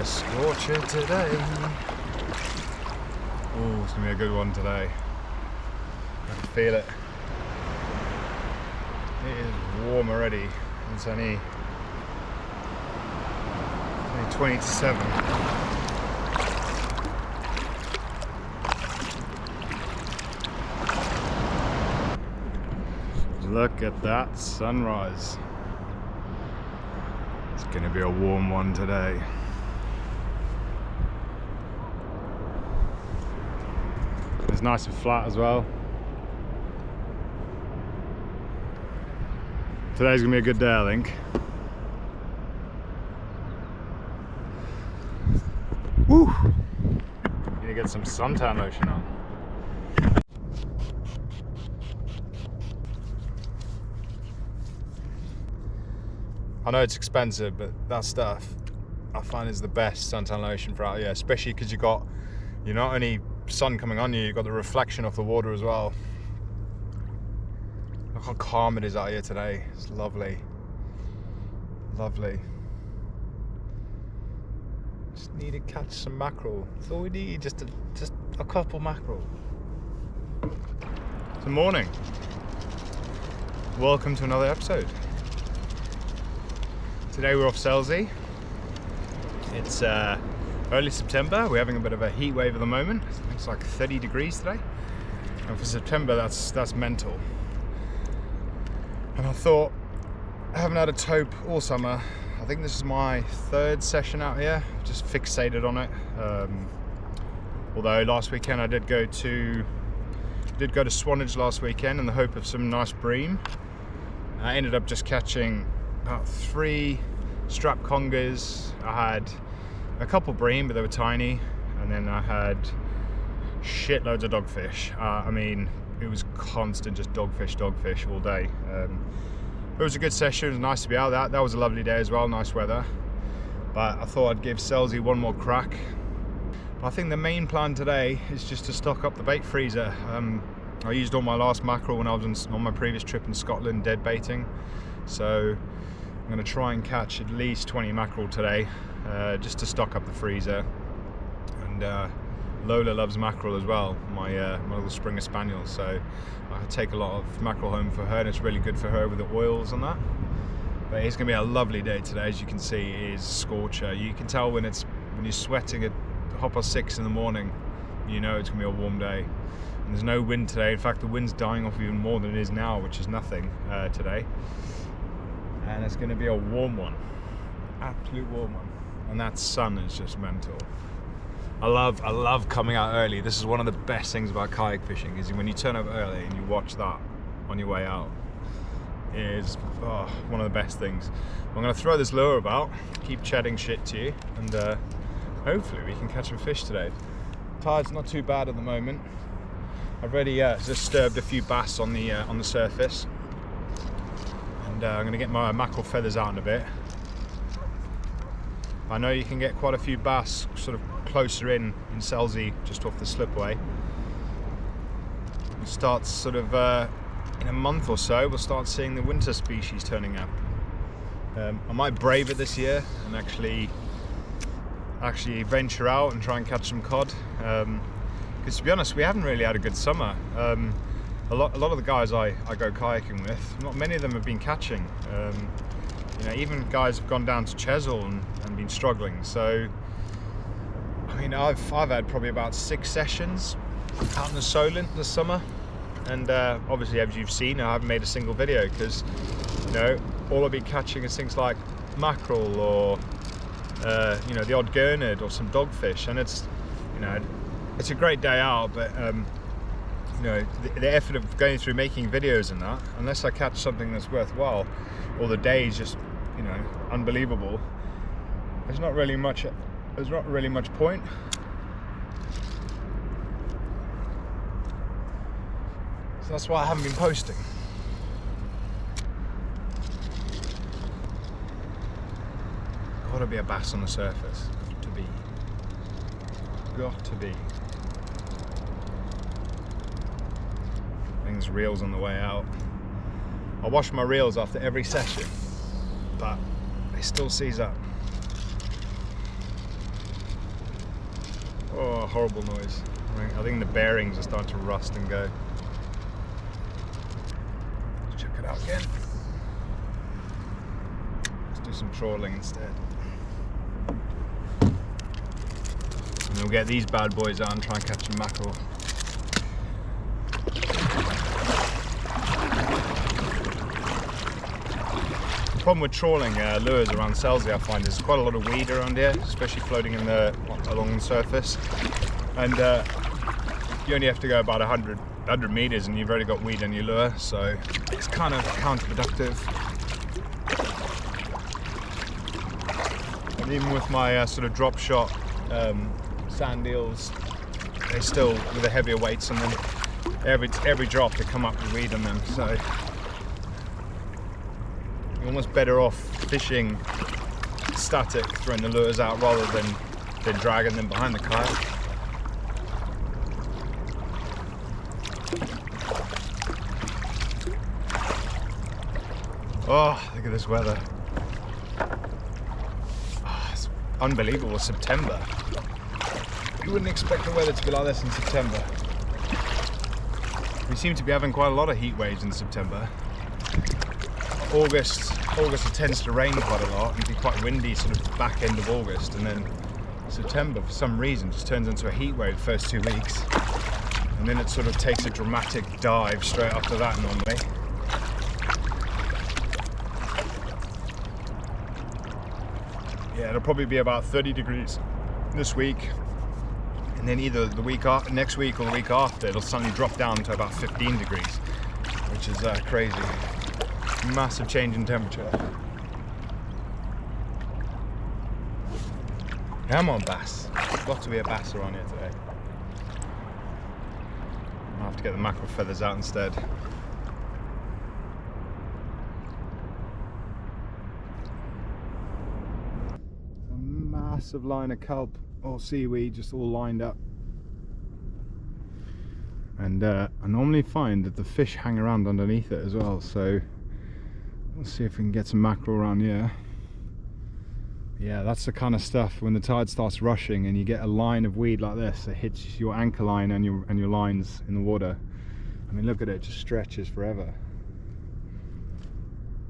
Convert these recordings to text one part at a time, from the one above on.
scorcher today. Oh, it's gonna be a good one today. I can feel it. It is warm already. It's only 20 to 7. Look at that sunrise. It's gonna be a warm one today. It's nice and flat as well. Today's gonna be a good day, I think. Woo! Gonna get some suntan lotion on. I know it's expensive, but that stuff I find is the best suntan lotion for out here, especially because you're not only sun coming on you, you've got the reflection of the water as well. Look how calm it is out here today. It's lovely. Lovely. Just need to catch some mackerel. That's all we need, just a couple mackerel. Good morning. Welcome to another episode. Today we're off Selsey. It's early September. We're having a bit of a heat wave at the moment. It's like 30 degrees today. And for September, that's mental. And I thought, I haven't had a taupe all summer. I think this is my third session out here. I've just fixated on it. Although last weekend I did go to Swanage last weekend in the hope of some nice bream. I ended up just catching about 3 strap congers. I had a couple bream, but they were tiny, and then I had shitloads of dogfish. I mean, it was constant, just dogfish all day. It was a good session. It was nice to be out. That was a lovely day as well, nice weather. But I thought I'd give Selsey one more crack. But I think the main plan today is just to stock up the bait freezer. I used all my last mackerel when I was on my previous trip in Scotland dead baiting. So I'm going to try and catch at least 20 mackerel today, just to stock up the freezer. And Lola loves mackerel as well, my little Springer Spaniel, so I take a lot of mackerel home for her, and it's really good for her with the oils and that. But it's going to be a lovely day today. As you can see, it is scorcher. You can tell when you're sweating at 6:30 in the morning, you know it's going to be a warm day. And there's no wind today. In fact, the wind's dying off even more than it is now, which is nothing today. And it's going to be a warm one, absolute warm one. And that sun is just mental. I love coming out early. This is one of the best things about kayak fishing, is when you turn up early and you watch that on your way out. It is one of the best things. I'm going to throw this lure about, keep chatting shit to you, and hopefully we can catch some fish today. Tide's not too bad at the moment. I've already disturbed a few bass on the surface. And I'm going to get my mackerel feathers out in a bit. I know you can get quite a few bass sort of closer in Selsey, just off the slipway. It starts sort of in a month or so, we'll start seeing the winter species turning up. I might brave it this year and actually venture out and try and catch some cod. Because to be honest, we haven't really had a good summer. A lot of the guys I go kayaking with, not many of them have been catching. You know, even guys have gone down to Chesil and been struggling. So, I mean, I've had probably about 6 sessions out in the Solent this summer, and obviously, as you've seen, I haven't made a single video because, you know, all I'll be catching is things like mackerel or you know, the odd gurnard or some dogfish, and it's, you know, it's a great day out, but you know, the effort of going through making videos and that, unless I catch something that's worthwhile, or the day is just, you know, unbelievable, there's not really much point. So that's why I haven't been posting. Gotta be a bass on the surface. Got to be. Things reels on the way out. I wash my reels after every session, but they still seize up. Oh, horrible noise. I think the bearings are starting to rust and go. Let's check it out again. Let's do some trawling instead. And we'll get these bad boys out and try and catch some mackerel. The problem with trawling lures around Selsey, I find, there's quite a lot of weed around here, especially floating in along the surface. And you only have to go about 100 meters and you've already got weed in your lure, so it's kind of counterproductive. And even with my sort of drop shot sand eels, they still, with the heavier weights on them, every drop they come up with weed on them, so you're almost better off fishing static, throwing the lures out rather than dragging them behind the kayak. Oh, look at this weather. Oh, it's unbelievable. September. You wouldn't expect the weather to be like this in September. We seem to be having quite a lot of heat waves in September. August it tends to rain quite a lot and be quite windy sort of back end of August, and then September for some reason just turns into a heat wave the first 2 weeks, and then it sort of takes a dramatic dive straight after that normally. Yeah, it'll probably be about 30 degrees this week, and then either the week after, next week, or the week after, it'll suddenly drop down to about 15 degrees, which is crazy. Massive change in temperature. Come on, bass. There's got to be a bass around here today. I'll have to get the mackerel feathers out instead. A massive line of kelp or seaweed just all lined up. And I normally find that the fish hang around underneath it as well, so let's see if we can get some mackerel around here. Yeah, that's the kind of stuff when the tide starts rushing and you get a line of weed like this that hits your anchor line and your lines in the water. I mean, look at it, it just stretches forever.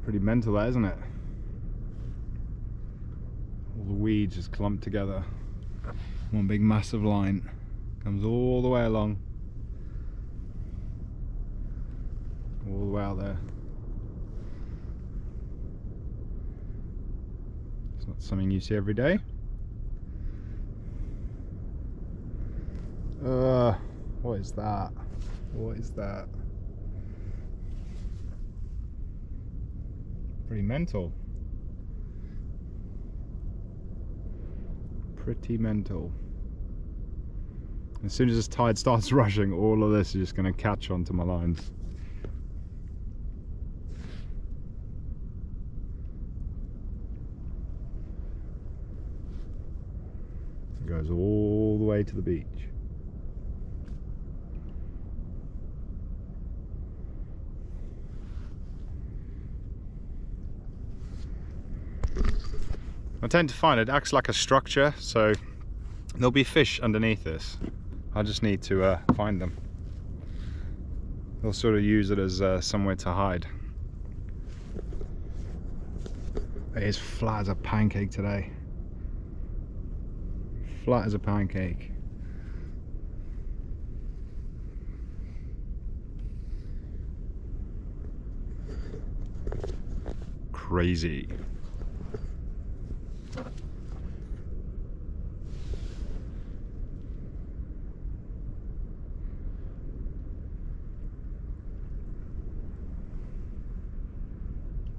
Pretty mental, that, isn't it? All the weeds just clumped together. One big massive line comes all the way along, all the way out there. Not something you see every day. What is that? What is that? Pretty mental. Pretty mental. As soon as this tide starts rushing, all of this is just going to catch onto my lines. Goes all the way to the beach. I tend to find it acts like a structure, so there'll be fish underneath this. I just need to find them. They'll sort of use it as somewhere to hide. It is flat as a pancake today. Flat as a pancake. Crazy.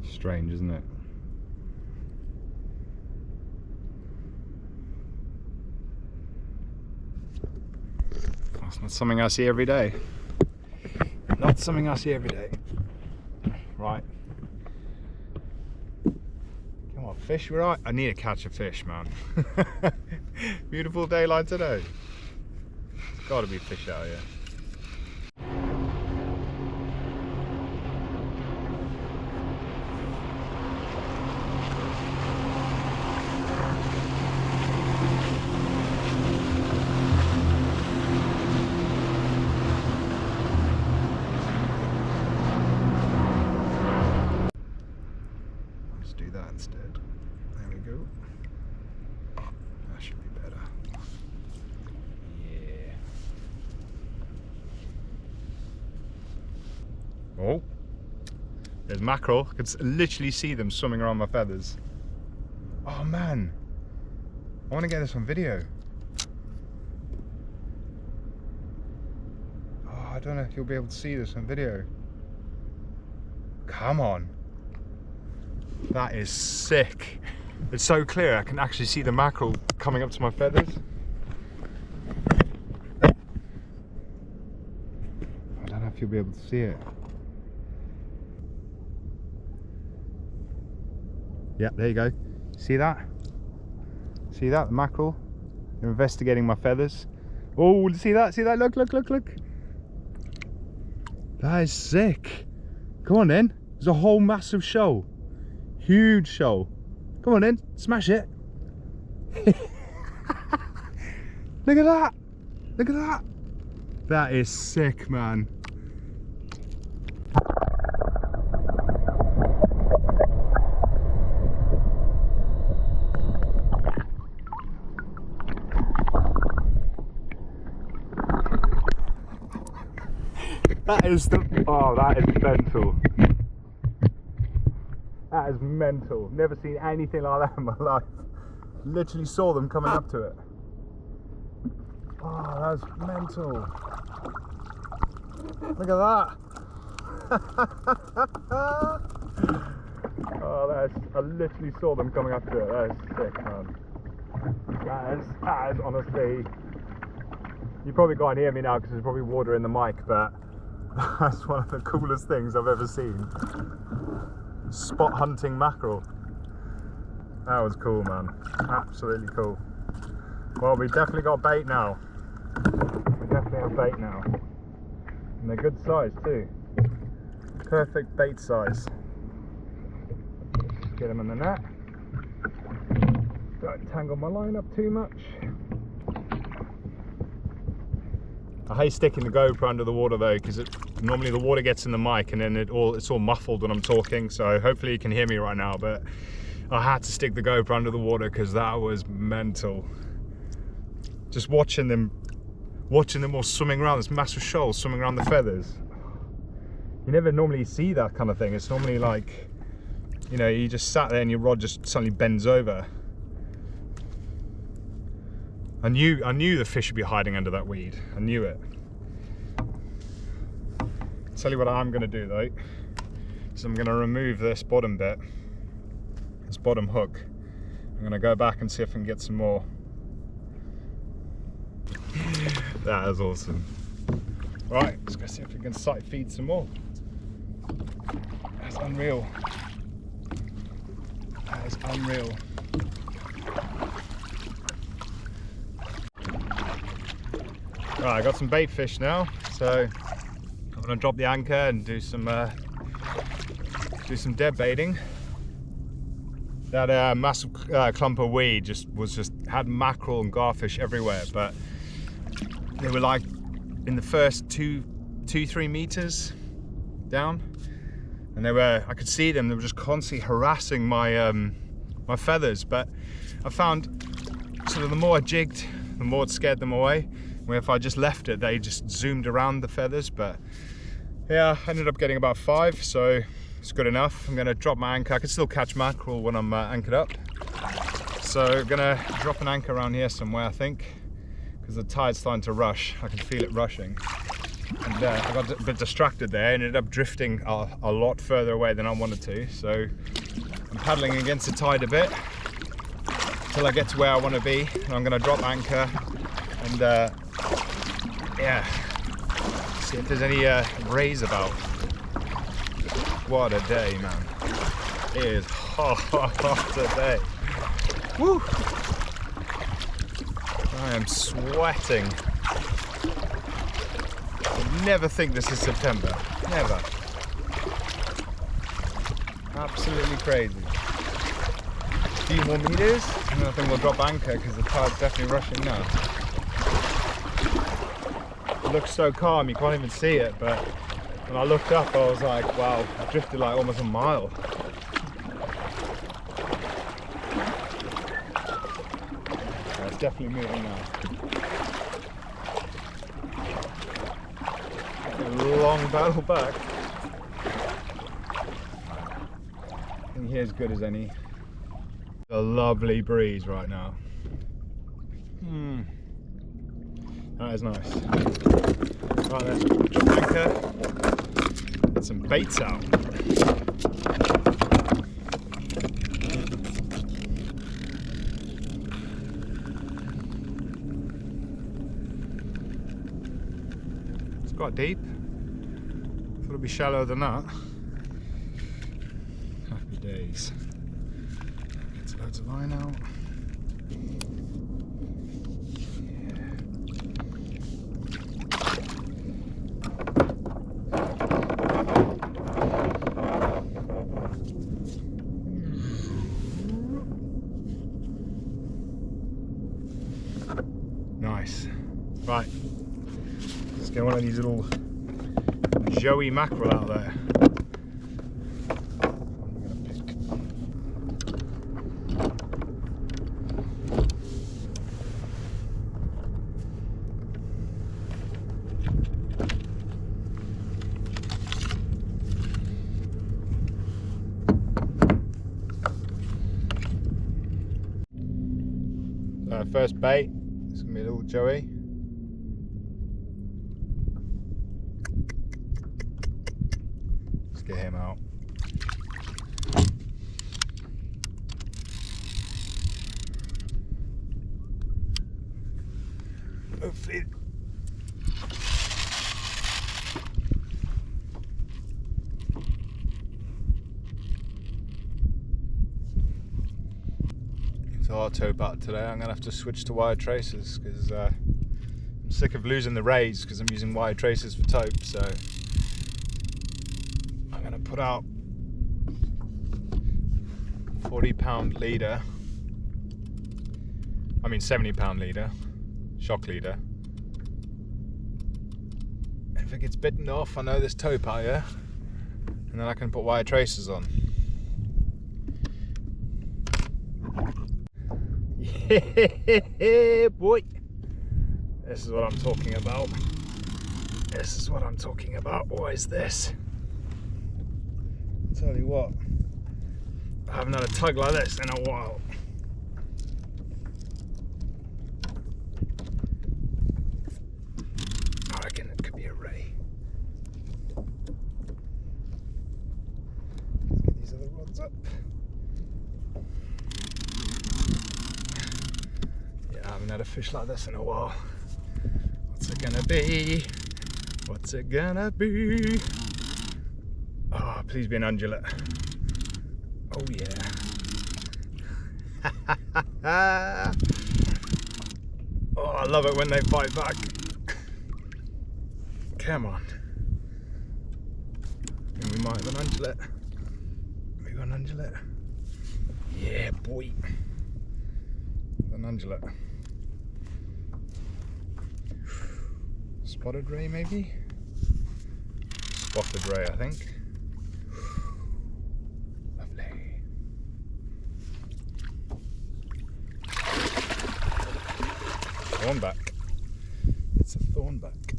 Strange, isn't it? That's not something I see every day. Not something I see every day. Right. Come on, fish, we're right. I need to catch a fish, man. Beautiful daylight today. There's got to be fish out here. Oh, there's mackerel. I can literally see them swimming around my feathers. Oh man, I want to get this on video. Oh, I don't know if you'll be able to see this on video. Come on. That is sick. It's so clear, I can actually see the mackerel coming up to my feathers. I don't know if you'll be able to see it. Yeah, there you go. See that? See that? The mackerel? They're investigating my feathers. Oh, see that? See that? Look, look, look, look. That is sick. Come on then. There's a whole massive shoal. Huge shoal. Come on then. Smash it. Look at that. Look at that. That is sick, man. That is the, oh, that is mental. That is mental. Never seen anything like that in my life. Literally saw them coming up to it. Oh, that's mental. Look at that. Oh, that is, I literally saw them coming up to it. That is sick, man. That is honestly, you probably can't hear me now because there's probably water in the mic, but that's one of the coolest things I've ever seen. Spot hunting mackerel. That was cool, man. Absolutely cool. Well, we've definitely got bait now. We definitely have bait now. And they're good size too. Perfect bait size. Get them in the net. Don't tangle my line up too much. I hate sticking the GoPro under the water though, because normally the water gets in the mic and then it's all muffled when I'm talking, so hopefully you can hear me right now, but I had to stick the GoPro under the water because that was mental. Just watching them all swimming around, this massive shoal swimming around the feathers. You never normally see that kind of thing. It's normally like, you know, you just sat there and your rod just suddenly bends over. I knew the fish would be hiding under that weed. I knew it. Tell you what I'm going to do though, is I'm going to remove this bottom bit, this bottom hook. I'm going to go back and see if I can get some more. That is awesome. Right, let's go see if we can sight feed some more. That's unreal. That is unreal. Right, I got some bait fish now, so I'm gonna drop the anchor and do some dead baiting. That massive clump of weed had mackerel and garfish everywhere, but they were like in the first 2-3 meters down, and I could see them. They were just constantly harassing my my feathers. But I found sort of the more I jigged, the more it scared them away. Where if I just left it, they just zoomed around the feathers. But yeah, I ended up getting about 5, so it's good enough. I'm gonna drop my anchor. I can still catch mackerel when I'm anchored up. So I'm gonna drop an anchor around here somewhere, I think, because the tide's starting to rush. I can feel it rushing. And I got a bit distracted there, ended up drifting a lot further away than I wanted to. So I'm paddling against the tide a bit till I get to where I want to be. And I'm gonna drop anchor and yeah, see if there's any rays about. What a day, man. It is hot today. Woo! I am sweating. I never think this is September. Never. Absolutely crazy. A few more meters, and I think we'll drop anchor because the tide's definitely rushing now. It looks so calm, you can't even see it, but when I looked up, I was like, wow, I drifted like almost a mile. Yeah, it's definitely moving now. A long battle back. can hear as good as any. A lovely breeze right now. That is nice. Right, let's drop anchor. Get some baits out. It's quite deep. Thought it'd be shallower than that. Happy days. Get loads of line out. Nice. Right, let's get one of these little joey mackerel out there. First bait, it's gonna be a little joey. Let's get him out. Hopefully. Our tope out today. I'm gonna have to switch to wire traces because I'm sick of losing the rays because I'm using wire traces for tope. So I'm gonna put out 40-pound leader. I mean 70-pound leader, shock leader. If it gets bitten off, I know there's tope out here, and then I can put wire traces on. Boy, this is what I'm talking about. This is what I'm talking about. What is this? I'll tell you what, I haven't had a tug like this in a while. I reckon it could be a ray. Let's get these other rods up. I haven't had a fish like this in a while. What's it gonna be? What's it gonna be? Oh, please be an undulate. Oh yeah. Oh, I love it when they fight back. Come on. And we might have an undulate. We got an undulate. Yeah, boy. An undulate. Spotted ray, maybe? Spotted ray, I think. Lovely. Thornback. It's a thornback.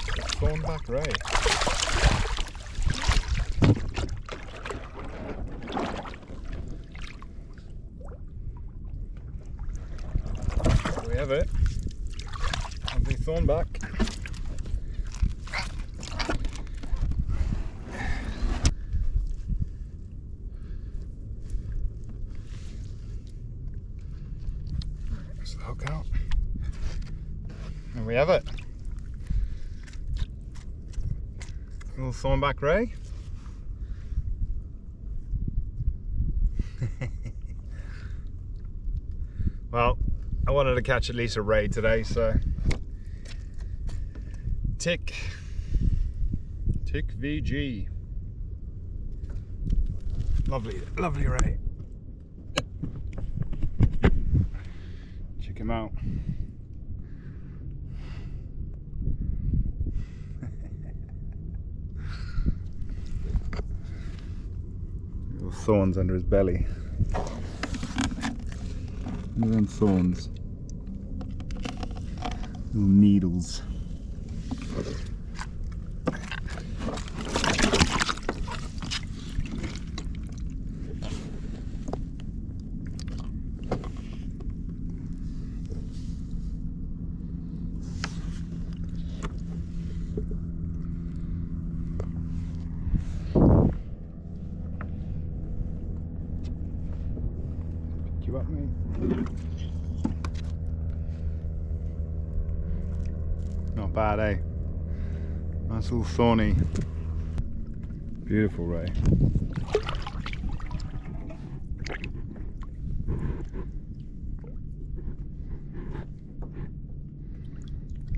It's a thornback ray. We have it. Lovely thornback. There's the hook out. And we have it. Little thornback ray. Well, I wanted to catch at least a ray today, so tick VG. Lovely ray. Check him out. Little thorns under his belly. Look at them thorns. Little needles. Fuck me. Not bad, eh? Nice little thorny. Beautiful ray.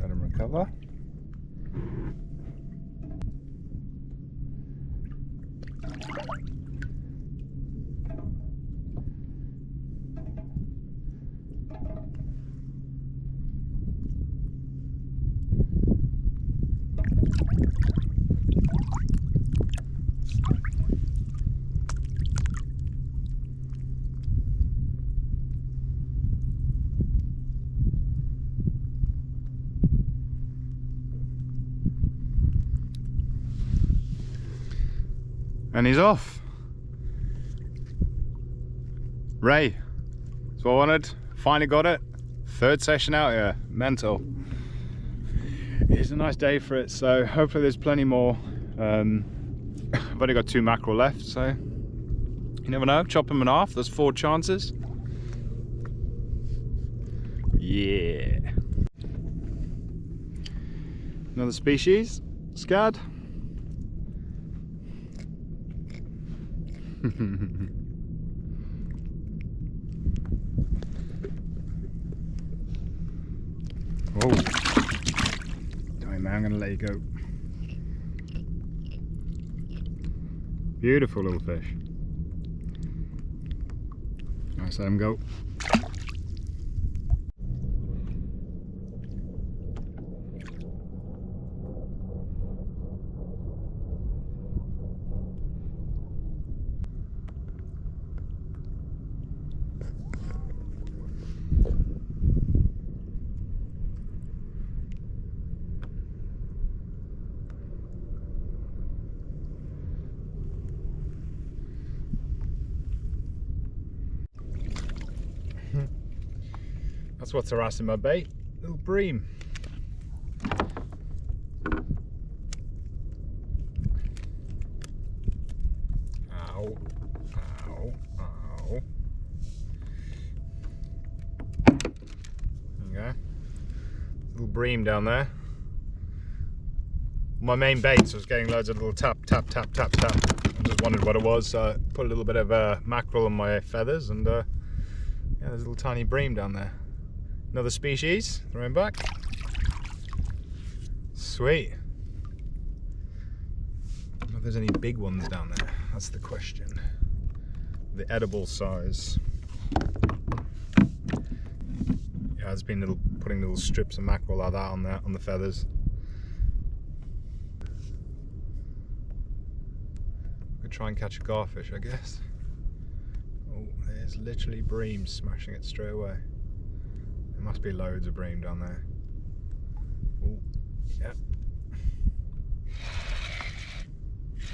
Let him recover. And he's off. Ray, that's what I wanted. Finally got it. Third session out here. Mental. It's a nice day for it, so hopefully there's plenty more. I've only got 2 mackerel left, so you never know. Chop them in half. There's 4 chances. Yeah. Another species. Scad. Oh, sorry man, I'm gonna let you go. Beautiful little fish. Nice, let him go. That's what's harassing my bait, little bream. Ow, ow, ow. There you go. Little bream down there. My main baits was getting loads of little tap, tap, tap, tap, tap. I just wondered what it was, so I put a little bit of mackerel on my feathers, and yeah, there's a little tiny bream down there. Another species, throw him back. Sweet. I don't know if there's any big ones down there. That's the question. The edible size. Yeah, it's been putting little strips of mackerel like that on the feathers. Could try and catch a garfish, I guess. Oh, there's literally bream smashing it straight away. There must be loads of bream down there. Oh, yeah.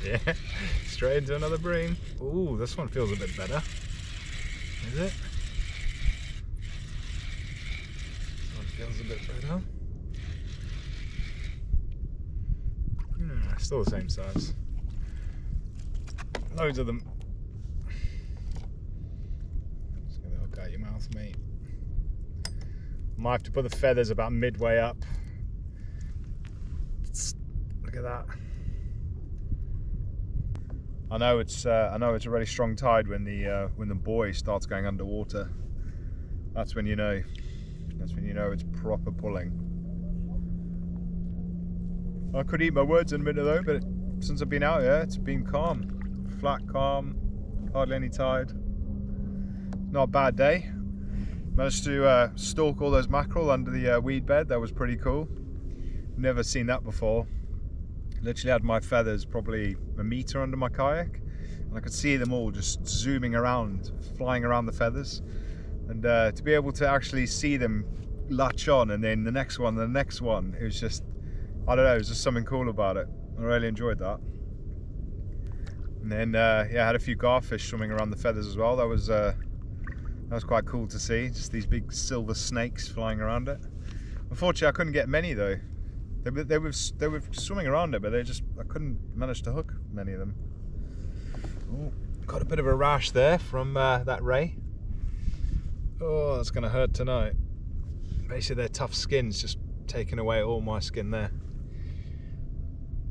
Yeah, straight into another bream. Ooh, this one feels a bit better. Is it? This one feels a bit better. Still the same size. Loads of them. Just get the hook out your mouth, mate. Might have to put the feathers about midway up. Look at that. I know it's a really strong tide when the buoy starts going underwater. That's when you know. That's when you know it's proper pulling. I could eat my words in a minute though, but since I've been out here, it's been calm, flat calm, hardly any tide. Not a bad day. Managed to stalk all those mackerel under the weed bed. That was pretty cool. Never seen that before. Literally had my feathers probably a meter under my kayak, and I could see them all just zooming around, flying around the feathers. And to be able to actually see them latch on, and then the next one, it was just, I don't know, it was just something cool about it. I really enjoyed that. And then yeah, I had a few garfish swimming around the feathers as well. That was quite cool to see, just these big silver snakes flying around it. Unfortunately, I couldn't get many though. They were swimming around it, but I couldn't manage to hook many of them. Ooh, got a bit of a rash there from that ray. Oh, that's gonna hurt tonight. Basically their tough skin's just taking away all my skin there.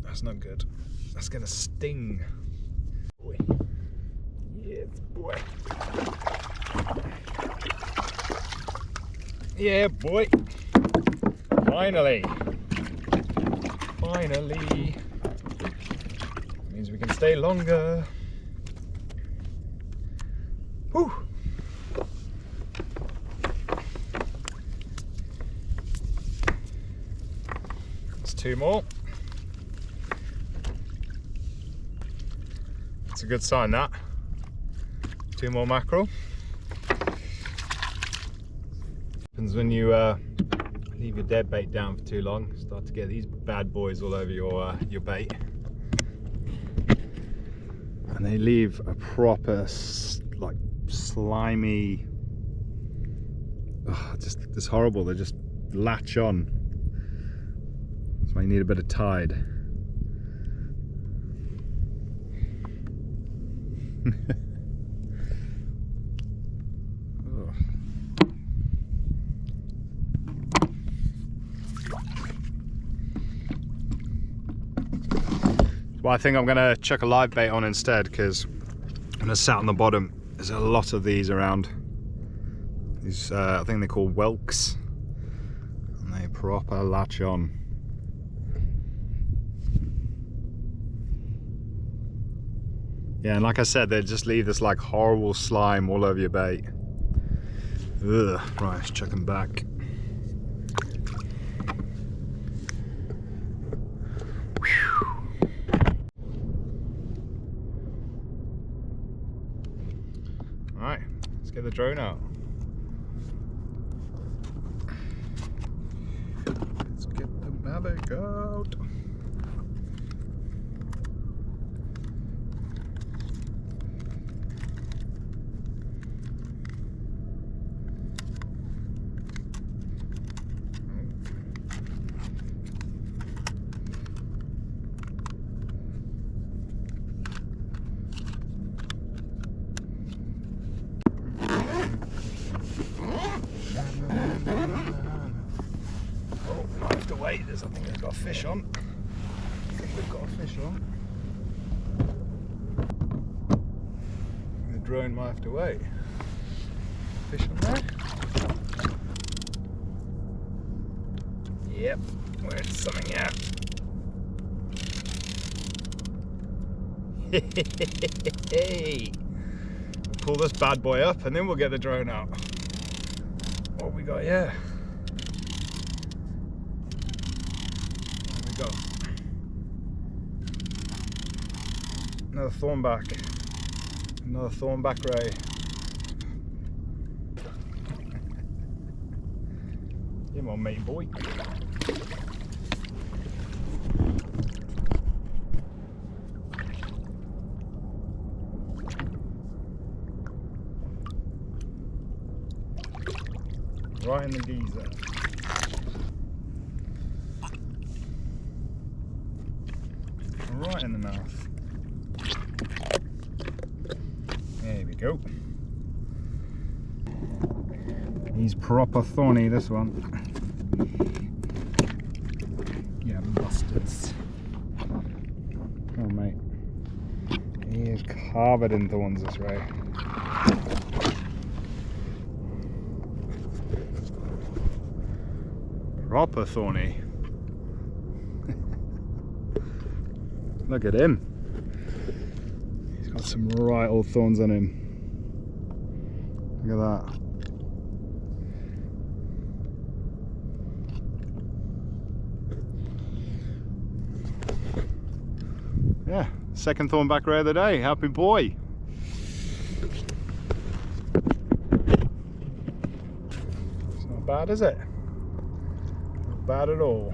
That's not good. That's gonna sting. Boy. Yeah, boy. Yeah, boy. Finally. Finally. Means we can stay longer. Whew. That's 2 more. It's a good sign, that. 2 more mackerel. Happens when you leave your dead bait down for too long. Start to get these bad boys all over your bait, and they leave a proper like slimy. Oh, just horrible. They just latch on. That's why you need a bit of tide. Well, I think I'm gonna chuck a live bait on instead, because I'm gonna sat on the bottom. There's a lot of these around. These, I think they're called whelks, and they proper latch on. Yeah, and like I said, they just leave this like horrible slime all over your bait. Ugh. Right, let's chuck them back. Alright, let's get the drone out. Let's get the Mavic out. I think we've got a fish on. The drone might have to wait. Fish on there? Yep, where's something at? Hey! We'll pull this bad boy up and then we'll get the drone out. What have we got here? Go. Another thornback ray. Come on, mate boy. Right in the geezer. Right in the mouth. There we go. He's proper thorny, this one. Yeah, bastards. Oh mate. He is covered in thorns, this ray. Proper thorny. Look at him. He's got some right old thorns on him. Look at that. Yeah, second thornback ray of the day. Happy boy. It's not bad, is it? Not bad at all.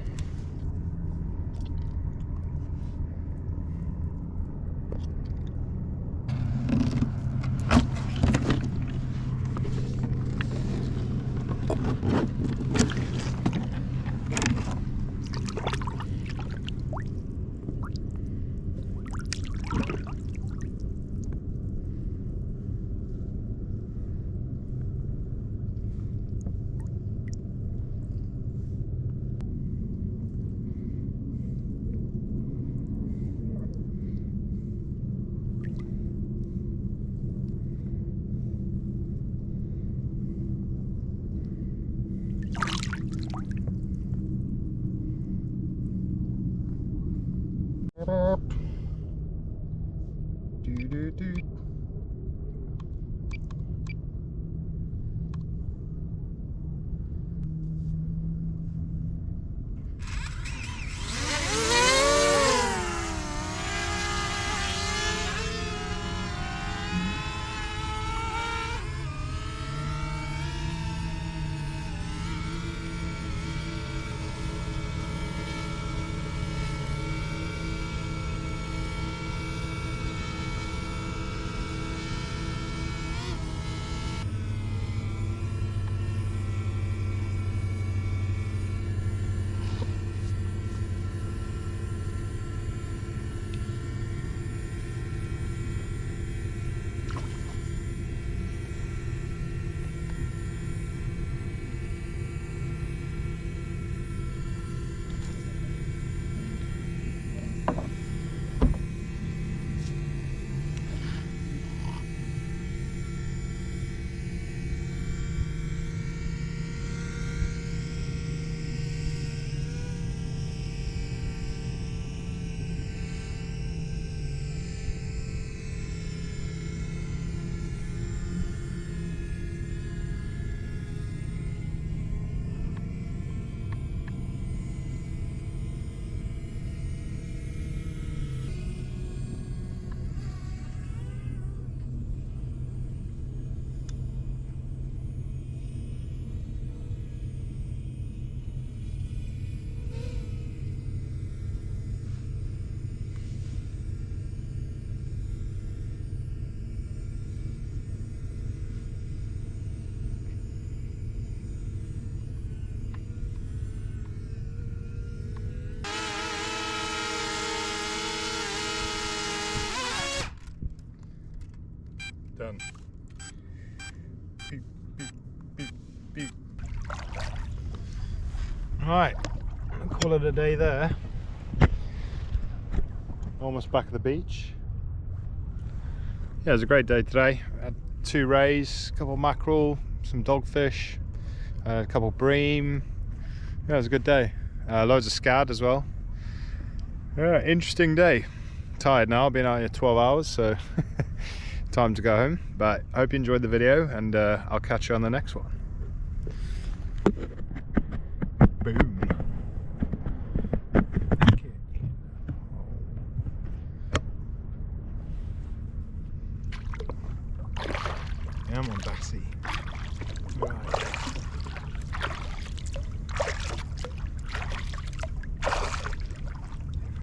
Do. Done. Beep, beep, beep, beep. Right, I'll call it a day there. Almost back at the beach. Yeah, it was a great day today. Had 2 rays, a couple of mackerel, some dogfish, a couple of bream. Yeah, it was a good day. Loads of scad as well. Yeah, interesting day. Tired now, I've been out here 12 hours, so time to go home. But I hope you enjoyed the video, and I'll catch you on the next one. Boom.